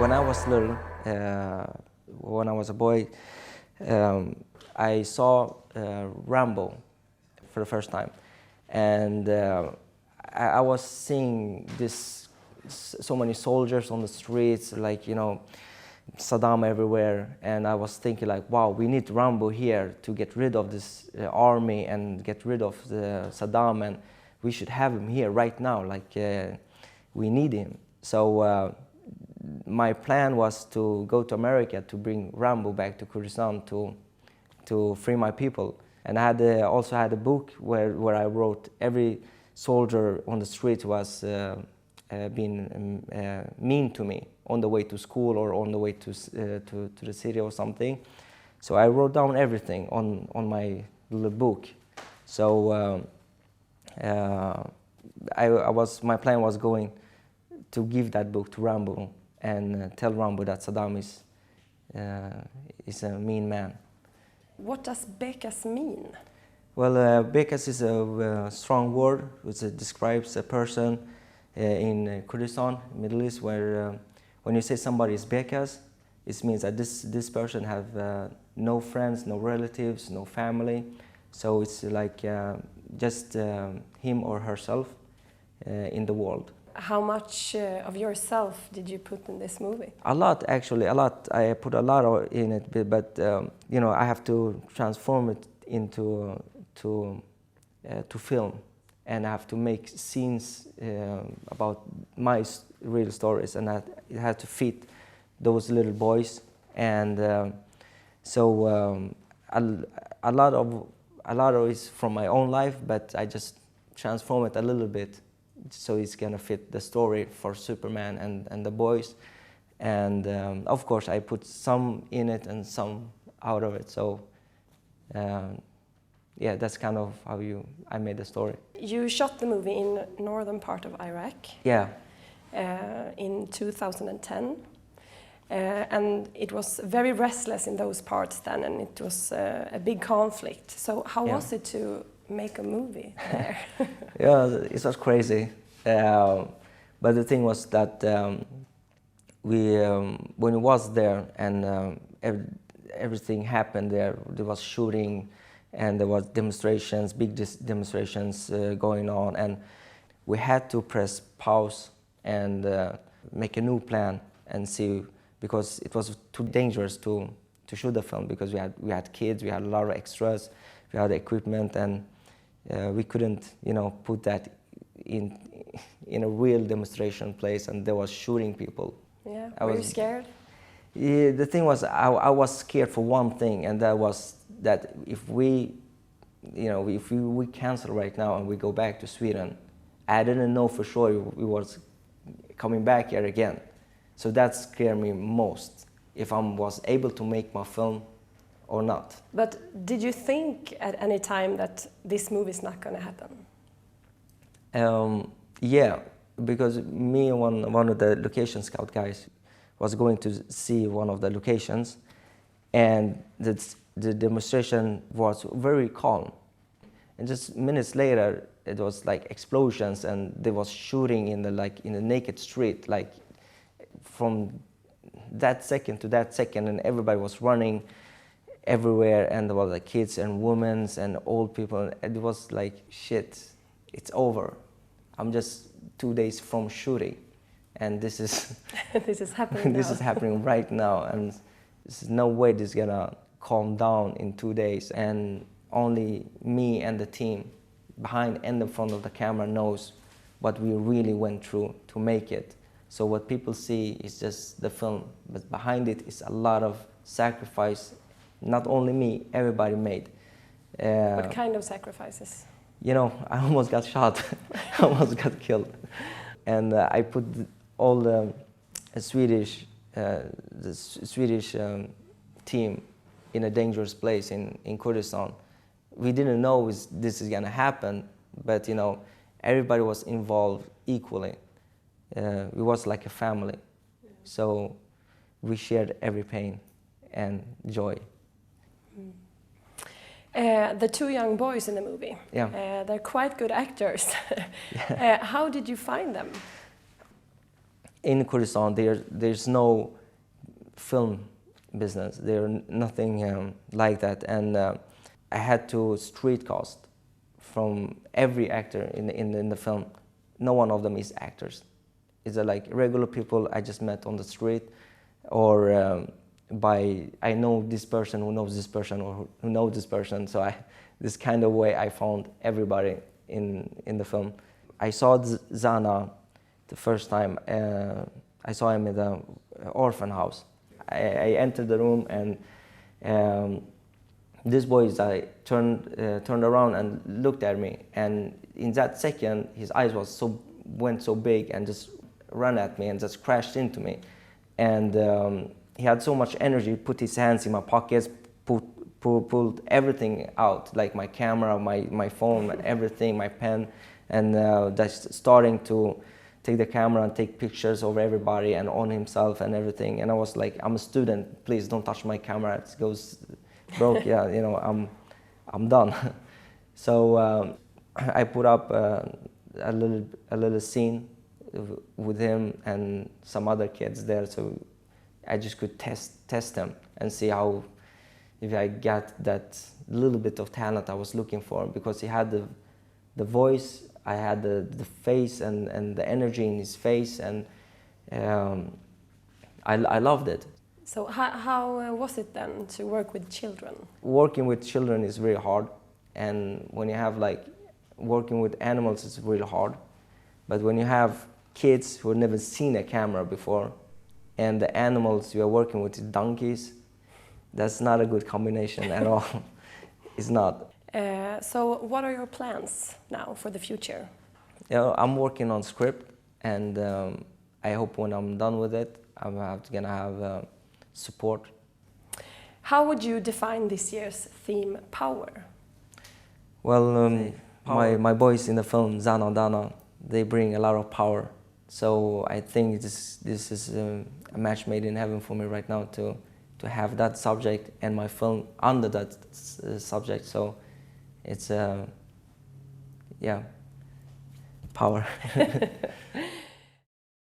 When I was little, when I was a boy, I saw Rambo for the first time, and I was seeing so many soldiers on the streets, like, you know, Saddam everywhere, and I was thinking like, wow, we need Rambo here to get rid of this army and get rid of Saddam, and we should have him here right now, like we need him. So my plan was to go to America to bring Rambo back to Kurdistan to free my people. And I had also had a book where I wrote every soldier on the street was being mean to me on the way to school or on the way to the city or something. So I wrote down everything on my little book. So my plan was going to give that book to Rambo and tell Rambo that Saddam is a mean man. What does Bekas mean? Well, Bekas is a strong word which describes a person in Kurdistan, Middle East, where when you say somebody is Bekas, it means that this person have no friends, no relatives, no family. So it's like just him or herself in the world. How much of yourself did you put in this movie? A lot, actually, a lot. I put a lot in it, but you know, I have to transform it into to film, and I have to make scenes about my real stories, and it had to fit those little boys, and so a lot of it is from my own life, but I just transform it a little bit so it's gonna fit the story for Superman and the boys, and of course I put some in it and some out of it. So yeah, that's kind of how I made the story. You shot the movie in northern part of Iraq. Yeah. In 2010. And it was very restless in those parts then, and it was a big conflict. So how was it to make a movie there? Yeah, it was crazy. But the thing was that when we was there and everything happened there was shooting and there was demonstrations, big demonstrations going on, and we had to press pause and make a new plan and see, because it was too dangerous to shoot the film, because we had kids, we had a lot of extras, we had equipment, and we couldn't, you know, put that in a real demonstration place, and there was shooting people. Yeah, were you scared? Yeah, the thing was, I was scared for one thing, and that was that if we cancel right now and we go back to Sweden, I didn't know for sure we was coming back here again. So that scared me most, if I was able to make my film or not. But did you think at any time that this movie is not going to happen? Yeah, because me and one of the location scout guys was going to see one of the locations, and the demonstration was very calm. And just minutes later, it was like explosions, and there was shooting in the naked street, like from that second to that second, and everybody was running everywhere, and there were like kids and women and old people, and it was like, shit, it's over. I'm just 2 days from shooting, and this is this is happening this now. is happening right now, and there's no way this is gonna calm down in 2 days, and only me and the team behind and in front of the camera knows what we really went through to make it. So what people see is just the film, but behind it is a lot of sacrifice. Not only me, everybody made. What kind of sacrifices? You know, I almost got shot, I almost got killed. And I put all the Swedish team in a dangerous place in Kurdistan. We didn't know this is gonna happen, but you know, everybody was involved equally. It was like a family. So we shared every pain and joy. The two young boys in the movie, they're quite good actors. How did you find them? in Kurdistan, there's no film business. There's nothing like that, and I had to street cast from every actor in the film. No one of them is actors. It's like regular people I just met on the street, or by I know this person who knows this person or who knows this person. So this kind of way I found everybody in the film. I saw Zana the first time. I saw him in the orphan house. I entered the room, and this boy turned around and looked at me, and in that second his eyes went so big and just ran at me and just crashed into me, and he had so much energy, put his hands in my pockets, pulled everything out, like my camera, my phone, everything, my pen, and just starting to take the camera and take pictures of everybody and on himself and everything. And I was like, I'm a student, please don't touch my camera, it goes broke. Yeah, you know, I'm done. So I put up a little scene with him and some other kids there, so I just could test them and see how, if I got that little bit of talent I was looking for, because he had the voice, I had the face and the energy in his face, and I loved it. So how was it then to work with children? Working with children is very hard, and when you have like working with animals, it's really hard. But when you have kids who have never seen a camera before, and the animals you are working with is donkeys, that's not a good combination at all. It's not. So what are your plans now for the future? You know, I'm working on script, and I hope when I'm done with it, I'm gonna have support. How would you define this year's theme, power? Well, my boys in the film, Zana and Dana, they bring a lot of power. So I think this is a match made in heaven for me right now to have that subject and my film under that subject. So it's, yeah, power.